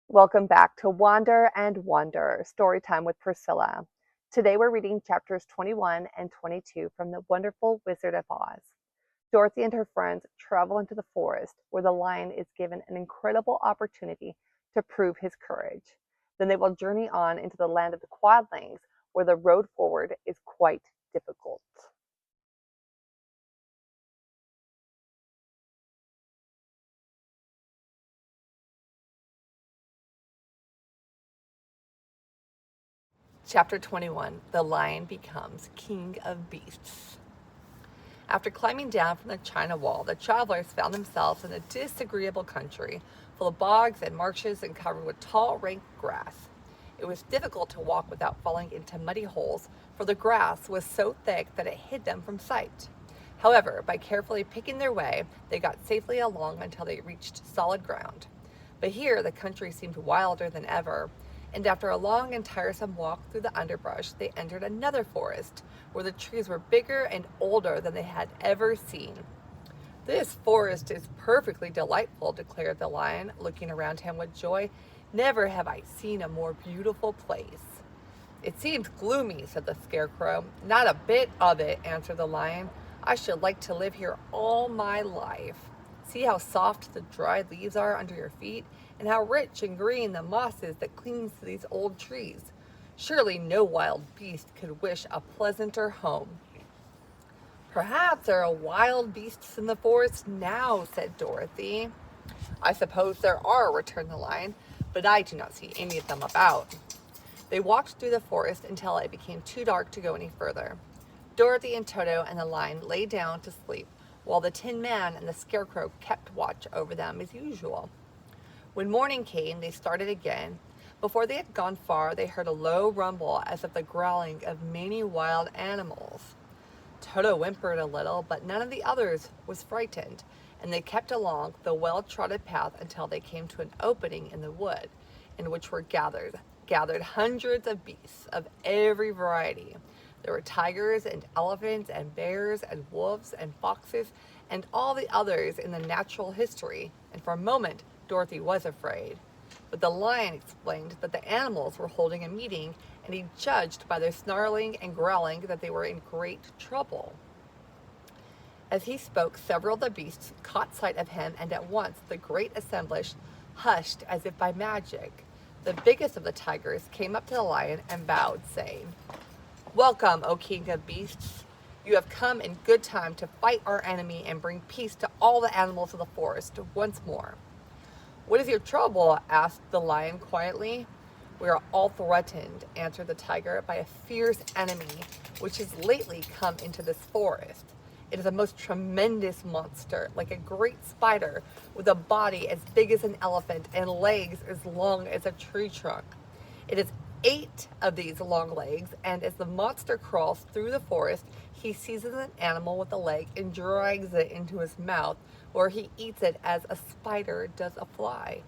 Welcome back to Wander and Wonder, Storytime with Priscilla. Today we're reading chapters 21 and 22 from The Wonderful Wizard of Oz. Dorothy and her friends travel into the forest where the lion is given an incredible opportunity to prove his courage. Then they will journey on into the land of the Quadlings where the road forward is quite difficult. Chapter 21 The Lion Becomes King of Beasts. After climbing down from the China Wall, the travelers found themselves in a disagreeable country, full of bogs and marshes and covered with tall, rank grass. It was difficult to walk without falling into muddy holes, for the grass was so thick that it hid them from sight. However, by carefully picking their way, they got safely along until they reached solid ground. But here the country seemed wilder than ever, and after a long and tiresome walk through the underbrush, they entered another forest, where the trees were bigger and older than they had ever seen. "This forest is perfectly delightful," declared the lion, looking around him with joy. "Never have I seen a more beautiful place." "It seems gloomy," said the scarecrow. "Not a bit of it," answered the lion. "I should like to live here all my life. See how soft the dried leaves are under your feet, and how rich and green the moss is that clings to these old trees. Surely no wild beast could wish a pleasanter home." "Perhaps there are wild beasts in the forest now," said Dorothy. "I suppose there are," returned the lion, "but I do not see any of them about." They walked through the forest until it became too dark to go any further. Dorothy and Toto and the lion lay down to sleep, while the Tin Man and the Scarecrow kept watch over them as usual. When morning came, they started again. Before they had gone far, they heard a low rumble as of the growling of many wild animals. Toto whimpered a little, but none of the others was frightened, and they kept along the well-trodden path until they came to an opening in the wood, in which were gathered hundreds of beasts of every variety. There were tigers and elephants and bears and wolves and foxes and all the others in the natural history, and for a moment Dorothy was afraid. But the lion explained that the animals were holding a meeting, and he judged by their snarling and growling that they were in great trouble. As he spoke, several of the beasts caught sight of him, and at once the great assemblage hushed as if by magic. The biggest of the tigers came up to the lion and bowed, saying, "Welcome, O King of Beasts. You have come in good time to fight our enemy and bring peace to all the animals of the forest once more." "What is your trouble?" asked the lion quietly. "We are all threatened," answered the tiger, "by a fierce enemy which has lately come into this forest. It is a most tremendous monster, like a great spider, with a body as big as an elephant and legs as long as a tree trunk. It has 8 of these long legs, and as the monster crawls through the forest, he seizes an animal with a leg and drags it into his mouth, where he eats it as a spider does a fly.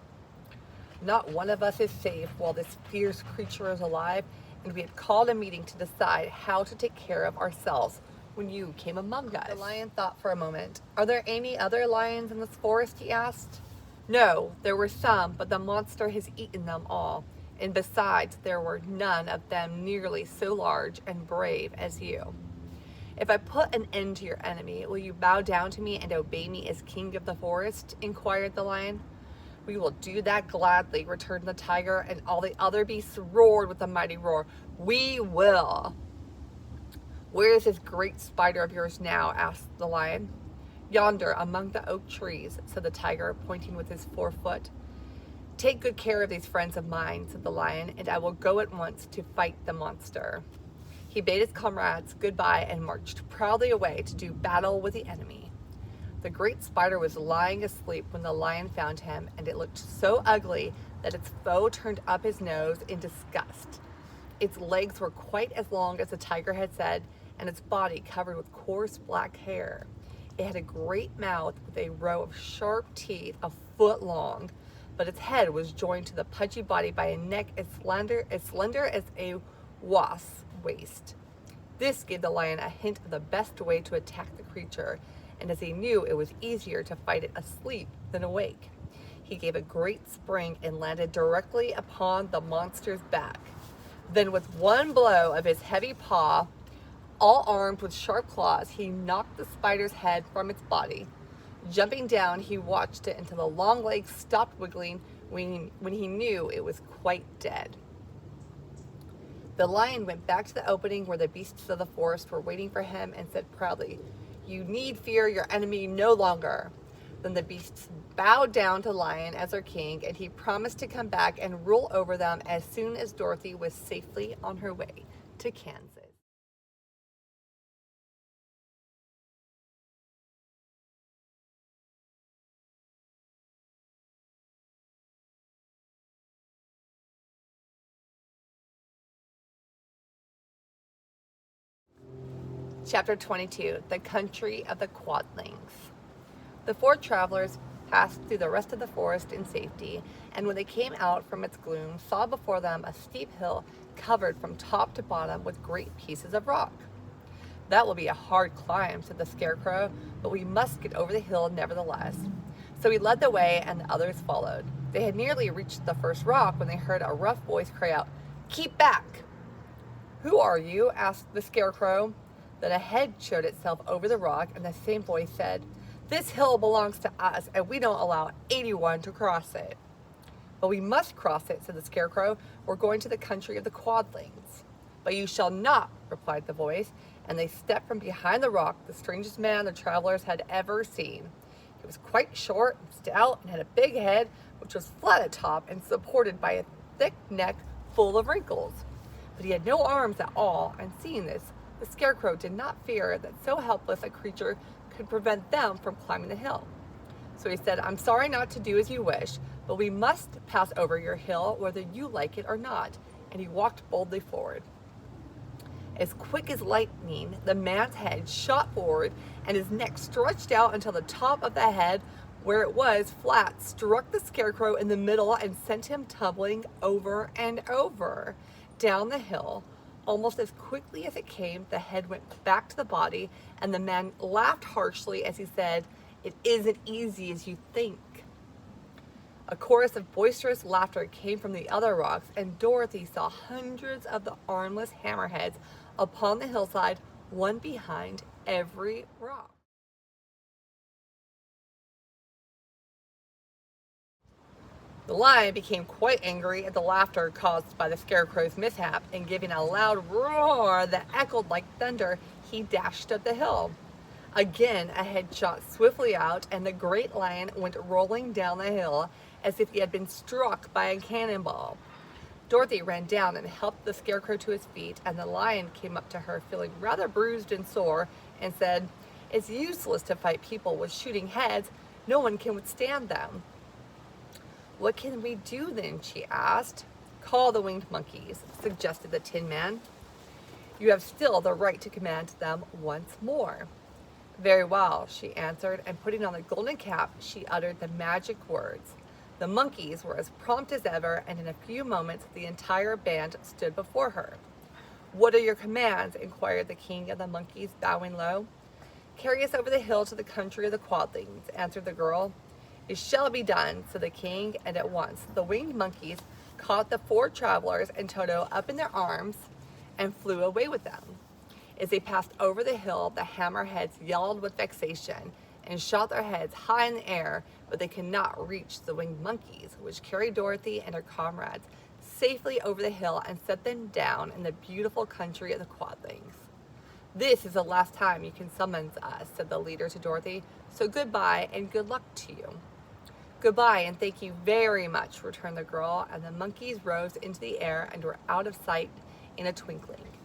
Not one of us is safe while this fierce creature is alive, and we had called a meeting to decide how to take care of ourselves when you came among us." The lion thought for a moment. "Are there any other lions in this forest?" he asked. "No, there were some, but the monster has eaten them all. And besides, there were none of them nearly so large and brave as you." "If I put an end to your enemy, will you bow down to me and obey me as king of the forest?" inquired the lion. "We will do that gladly," returned the tiger, and all the other beasts roared with a mighty roar. "We will." "Where is this great spider of yours now?" asked the lion. "Yonder, among the oak trees," said the tiger, pointing with his forefoot. "Take good care of these friends of mine," said the lion, "and I will go at once to fight the monster." He bade his comrades goodbye and marched proudly away to do battle with the enemy. The great spider was lying asleep when the lion found him, and it looked so ugly that its foe turned up his nose in disgust. Its legs were quite as long as the tiger had said, and its body covered with coarse black hair. It had a great mouth with a row of sharp teeth a foot long, but its head was joined to the pudgy body by a neck as slender as a wasp's waist. This gave the lion a hint of the best way to attack the creature, and as he knew it was easier to fight it asleep than awake, He gave a great spring and landed directly upon the monster's back. Then with one blow of his heavy paw, all armed with sharp claws, he knocked the spider's head from its body. Jumping down, he watched it until the long legs stopped wiggling when he knew it was quite dead. The lion went back to the opening where the beasts of the forest were waiting for him and said proudly, "You need fear your enemy no longer." Then the beasts bowed down to the lion as their king, and he promised to come back and rule over them as soon as Dorothy was safely on her way to Kansas. Chapter 22, The Country of the Quadlings. The four travelers passed through the rest of the forest in safety, and when they came out from its gloom, saw before them a steep hill covered from top to bottom with great pieces of rock. "That will be a hard climb," said the Scarecrow, "but we must get over the hill nevertheless." So he led the way, and the others followed. They had nearly reached the first rock when they heard a rough voice cry out, "Keep back!" "Who are you?" asked the Scarecrow. Then a head showed itself over the rock, and the same voice said, "This hill belongs to us, and we don't allow anyone to cross it." "But we must cross it," said the Scarecrow. "We're going to the country of the Quadlings." "But you shall not," replied the voice, and they stepped from behind the rock, the strangest man the travelers had ever seen. He was quite short and stout, and had a big head, which was flat at top and supported by a thick neck full of wrinkles. But he had no arms at all, and seeing this, the Scarecrow did not fear that so helpless a creature could prevent them from climbing the hill. So he said, "I'm sorry not to do as you wish, but we must pass over your hill whether you like it or not," and he walked boldly forward. As quick as lightning, the man's head shot forward, and his neck stretched out until the top of the head, where it was flat, struck the Scarecrow in the middle and sent him tumbling over and over down the hill. Almost as quickly as it came, the head went back to the body, and the man laughed harshly as he said, "It isn't easy as you think." A chorus of boisterous laughter came from the other rocks, and Dorothy saw hundreds of the armless hammerheads upon the hillside, one behind every rock. The lion became quite angry at the laughter caused by the Scarecrow's mishap, and giving a loud roar that echoed like thunder, he dashed up the hill. Again, a head shot swiftly out, and the great lion went rolling down the hill as if he had been struck by a cannonball. Dorothy ran down and helped the Scarecrow to his feet, and the lion came up to her feeling rather bruised and sore and said, "It's useless to fight people with shooting heads. No one can withstand them." "What can we do then?" she asked. "Call the winged monkeys," suggested the Tin Man. "You have still the right to command them once more." "Very well," she answered, and putting on the golden cap, she uttered the magic words. The monkeys were as prompt as ever, and in a few moments the entire band stood before her. "What are your commands?" inquired the king of the monkeys, bowing low. "Carry us over the hill to the country of the Quadlings," answered the girl. "It shall be done," said the king, and at once the winged monkeys caught the four travelers and Toto up in their arms and flew away with them. As they passed over the hill, the hammerheads yelled with vexation and shot their heads high in the air, but they could not reach the winged monkeys, which carried Dorothy and her comrades safely over the hill and set them down in the beautiful country of the Quadlings. "This is the last time you can summon us," said the leader to Dorothy, "so goodbye and good luck to you." "Goodbye and thank you very much," returned the girl, and the monkeys rose into the air and were out of sight in a twinkling.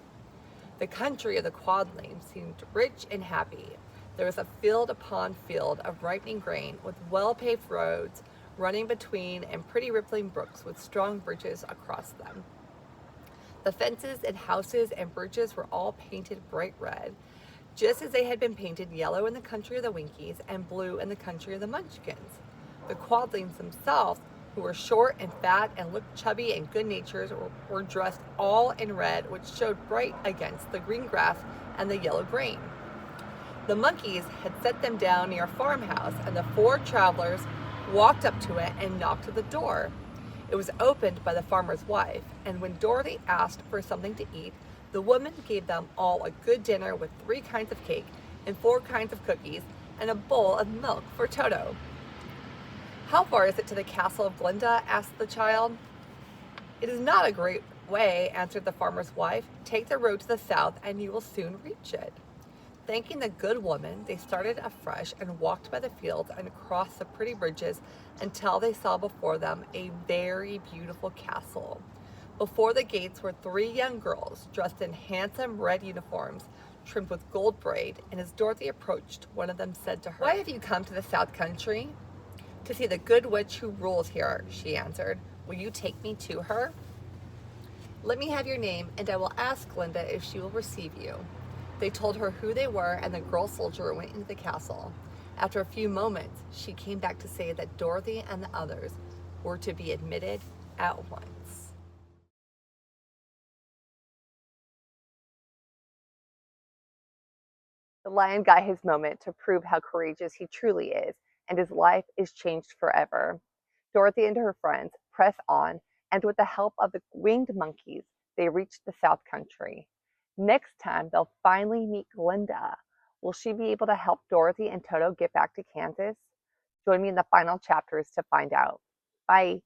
The country of the Quadlings seemed rich and happy. There was a field upon field of ripening grain, with well-paved roads running between, and pretty rippling brooks with strong bridges across them. The fences and houses and bridges were all painted bright red, just as they had been painted yellow in the country of the Winkies and blue in the country of the Munchkins. The Quadlings themselves, who were short and fat and looked chubby and good-natured, were dressed all in red, which showed bright against the green grass and the yellow grain. The monkeys had set them down near a farmhouse, and the four travelers walked up to it, and knocked at the door. It was opened by the farmer's wife, and when Dorothy asked for something to eat, the woman gave them all a good dinner with 3 kinds of cake and 4 kinds of cookies and a bowl of milk for Toto. How far is it to the castle of Glinda? Asked the child. It is not a great way, answered the farmer's wife. Take the road to the south and you will soon reach it. Thanking the good woman, they started afresh and walked by the fields and across the pretty bridges until they saw before them a very beautiful castle. Before the gates were 3 young girls dressed in handsome red uniforms trimmed with gold braid, and as Dorothy approached, one of them said to her, "Why have you come to the South Country?" "To see the good witch who rules here," she answered. "Will you take me to her?" "Let me have your name, and I will ask Glinda if she will receive you." They told her who they were, and the girl soldier went into the castle. After a few moments, she came back to say that Dorothy and the others were to be admitted at once. The lion got his moment to prove how courageous he truly is, and his life is changed forever. Dorothy and her friends press on, and with the help of the winged monkeys, they reach the South Country. Next time, they'll finally meet Glinda. Will she be able to help Dorothy and Toto get back to Kansas? Join me in the final chapters to find out. Bye.